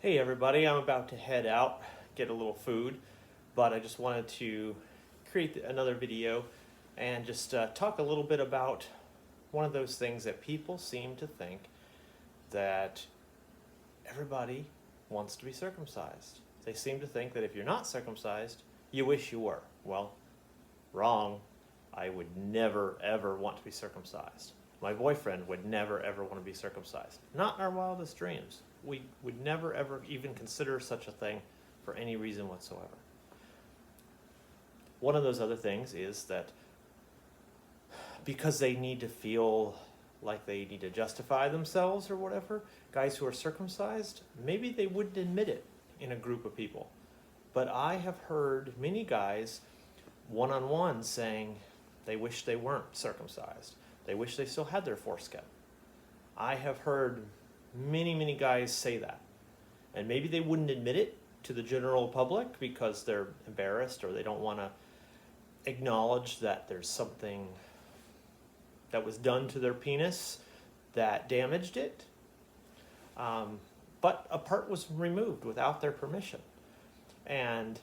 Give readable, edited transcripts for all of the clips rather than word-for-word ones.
Hey everybody, I'm about to head out, get a little food, but I just wanted to create another video and just talk a little bit about one of those things that people seem to think that everybody wants to be circumcised. They seem to think that if you're not circumcised, you wish you were. Well, wrong. I would never ever want to be circumcised. My boyfriend would never ever want to be circumcised. Not in our wildest dreams. We would never ever even consider such a thing for any reason whatsoever. One of those other things is that because they need to feel like they need to justify themselves or whatever, guys who are circumcised, maybe they wouldn't admit it in a group of people. But I have heard many guys one-on-one saying they wish they weren't circumcised. They wish they still had their foreskin. I have heard many guys say that. And maybe they wouldn't admit it to the general public because they're embarrassed or they don't want to acknowledge that there's something that was done to their penis that damaged it. But a part was removed without their permission. And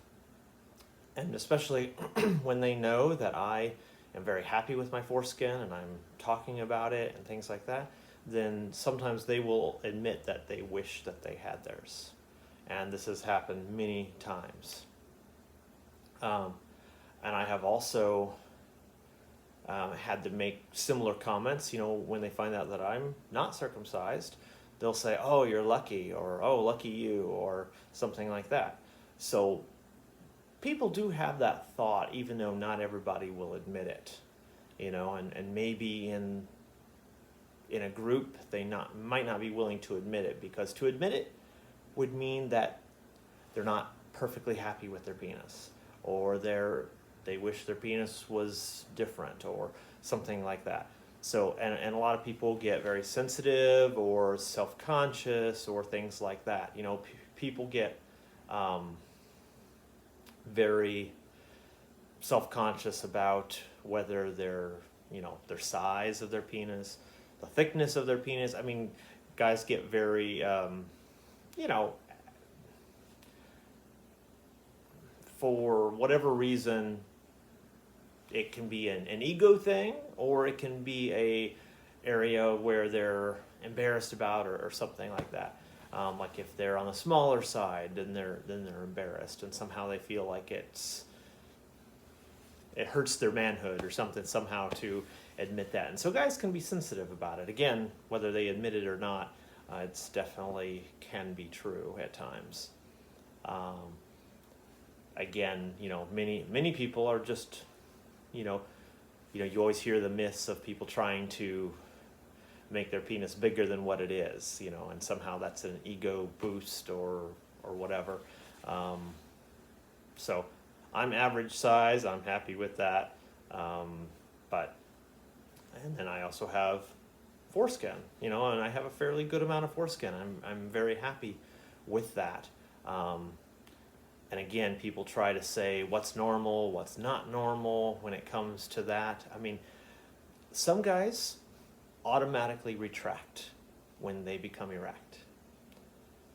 especially when they know that I am very happy with my foreskin and I'm talking about it and things like that, then sometimes they will admit that they wish that they had theirs. And this has happened many times. And I have also had to make similar comments, when they find out that I'm not circumcised, they'll say, "Oh, you're lucky," or "Oh, lucky you," or something like that. So people do have that thought, even though not everybody will admit it, and maybe in a group they might not be willing to admit it, because to admit it would mean that they're not perfectly happy with their penis, or they wish their penis was different or something like that. So, and a lot of people get very sensitive or self-conscious or things like that. People get very self-conscious about whether their size of their penis, the thickness of their penis. I mean, guys get very, for whatever reason, it can be an ego thing, or it can be a area where they're embarrassed about or something like that. Like if they're on the smaller side, then they're embarrassed, and somehow they feel like it hurts their manhood or something somehow to admit that. And so guys can be sensitive about it. Again, whether they admit it or not, it's definitely can be true at times. Again, many people are just, you always hear the myths of people trying to make their penis bigger than what it is, and somehow that's an ego boost or whatever. So I'm average size. I'm happy with that. And then I also have foreskin, and I have a fairly good amount of foreskin. I'm very happy with that. And again, people try to say what's normal, what's not normal when it comes to that. I mean, some guys automatically retract when they become erect,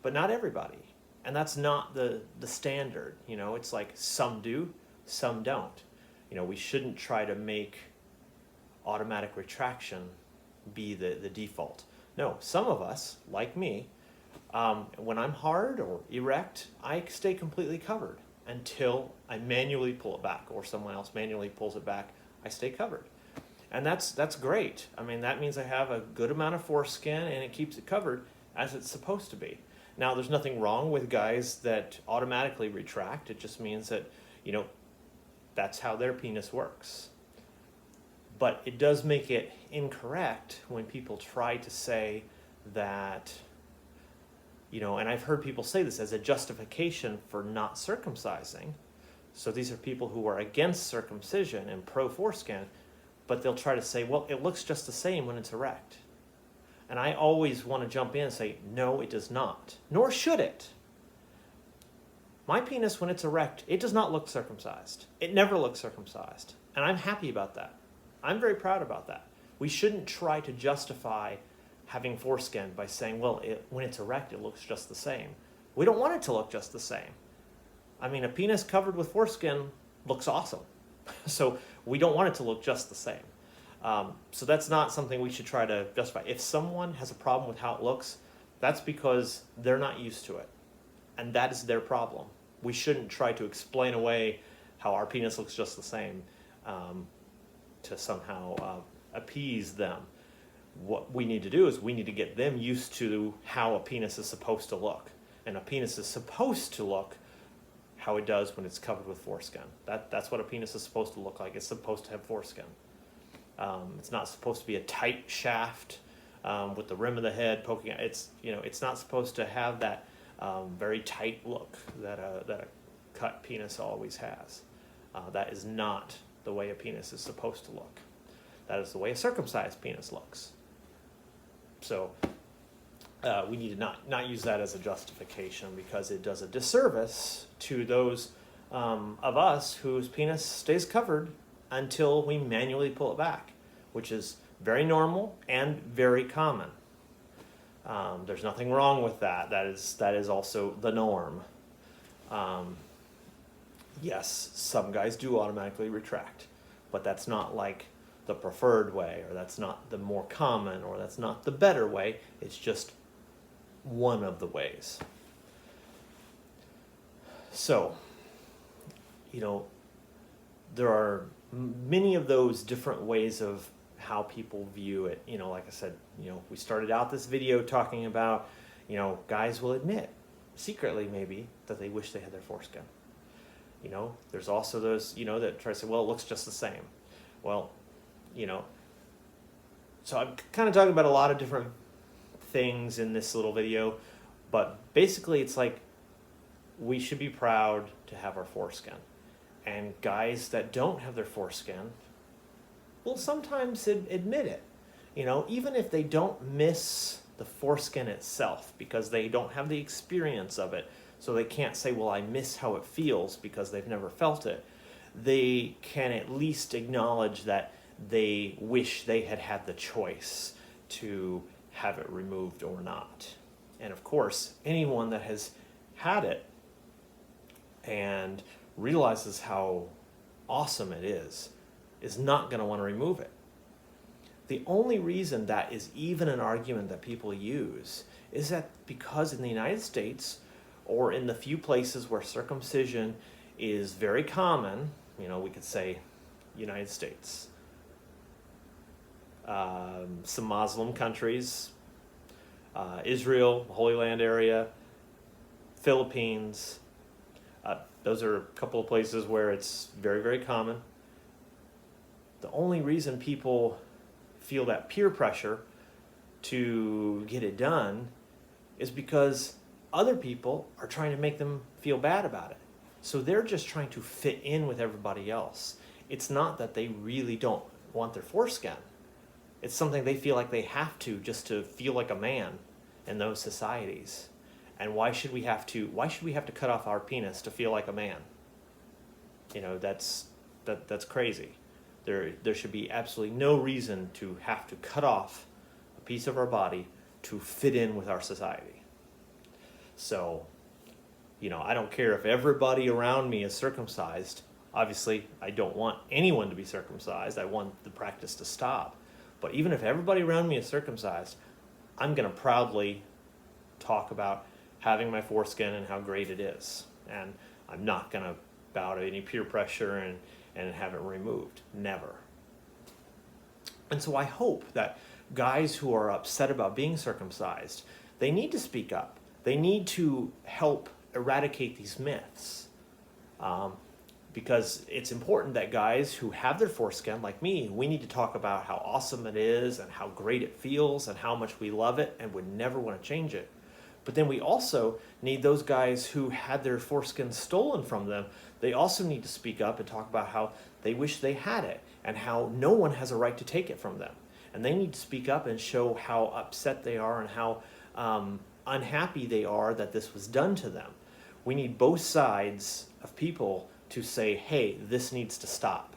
but not everybody. And that's not the standard. It's like some do, some don't. We shouldn't try to make automatic retraction be the default. No, some of us, like me, when I'm hard or erect, I stay completely covered until I manually pull it back, or someone else manually pulls it back. I stay covered. And that's great. I mean, that means I have a good amount of foreskin and it keeps it covered as it's supposed to be. Now, there's nothing wrong with guys that automatically retract. It just means that, that's how their penis works. But it does make it incorrect when people try to say that, and I've heard people say this as a justification for not circumcising. So these are people who are against circumcision and pro-foreskin, but they'll try to say, well, it looks just the same when it's erect. And I always want to jump in and say, no, it does not. Nor should it. My penis, when it's erect, it does not look circumcised. It never looks circumcised. And I'm happy about that. I'm very proud about that. We shouldn't try to justify having foreskin by saying, well, when it's erect, it looks just the same. We don't want it to look just the same. I mean, a penis covered with foreskin looks awesome. So we don't want it to look just the same. So that's not something we should try to justify. If someone has a problem with how it looks, that's because they're not used to it. And that is their problem. We shouldn't try to explain away how our penis looks just the same to somehow appease them. What we need to do is we need to get them used to how a penis is supposed to look. And a penis is supposed to look how it does when it's covered with foreskin. That's what a penis is supposed to look like. It's supposed to have foreskin. It's not supposed to be a tight shaft with the rim of the head poking out. It's not supposed to have that very tight look that a cut penis always has. That is not the way a penis is supposed to look. That is the way a circumcised penis looks. So we need to not use that as a justification, because it does a disservice to those of us whose penis stays covered until we manually pull it back, which is very normal and very common. There's nothing wrong with that. That is also the norm. Yes, some guys do automatically retract, but that's not like the preferred way, or that's not the more common, or that's not the better way. It's just one of the ways. So, there are many of those different ways of how people view it. Like I said, we started out this video talking about, guys will admit secretly maybe that they wish they had their foreskin. There's also those, that try to say, well, it looks just the same. Well, so I'm kind of talking about a lot of different things in this little video, but basically it's like we should be proud to have our foreskin. And guys that don't have their foreskin will sometimes admit it. Even if they don't miss the foreskin itself because they don't have the experience of it, so they can't say, well, I miss how it feels because they've never felt it. They can at least acknowledge that they wish they had had the choice to have it removed or not. And of course, anyone that has had it and realizes how awesome it is not going to want to remove it. The only reason that is even an argument that people use is that because in the United States, or in the few places where circumcision is very common, we could say United States, some Muslim countries, Israel, Holy Land area, Philippines, those are a couple of places where it's very, very common. The only reason people feel that peer pressure to get it done is because other people are trying to make them feel bad about it. So they're just trying to fit in with everybody else. It's not that they really don't want their foreskin. It's something they feel like they have to, just to feel like a man in those societies. And why should we have to cut off our penis to feel like a man? That's crazy. There should be absolutely no reason to have to cut off a piece of our body to fit in with our society. So, I don't care if everybody around me is circumcised. Obviously, I don't want anyone to be circumcised. I want the practice to stop. But even if everybody around me is circumcised, I'm going to proudly talk about having my foreskin and how great it is. And I'm not going to bow to any peer pressure and have it removed. Never. And so I hope that guys who are upset about being circumcised, they need to speak up. They need to help eradicate these myths. Because it's important that guys who have their foreskin, like me, we need to talk about how awesome it is and how great it feels and how much we love it and would never want to change it. But then we also need those guys who had their foreskin stolen from them. They also need to speak up and talk about how they wish they had it and how no one has a right to take it from them. And they need to speak up and show how upset they are and how unhappy they are that this was done to them. We need both sides of people to say, hey, this needs to stop.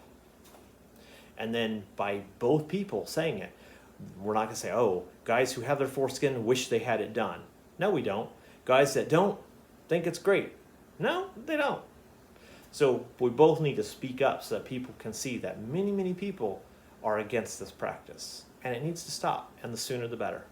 And then by both people saying it, we're not going to say, oh, guys who have their foreskin wish they had it done. No, we don't. Guys that don't think it's great. No, they don't. So we both need to speak up so that people can see that many, many people are against this practice. And it needs to stop, and the sooner the better.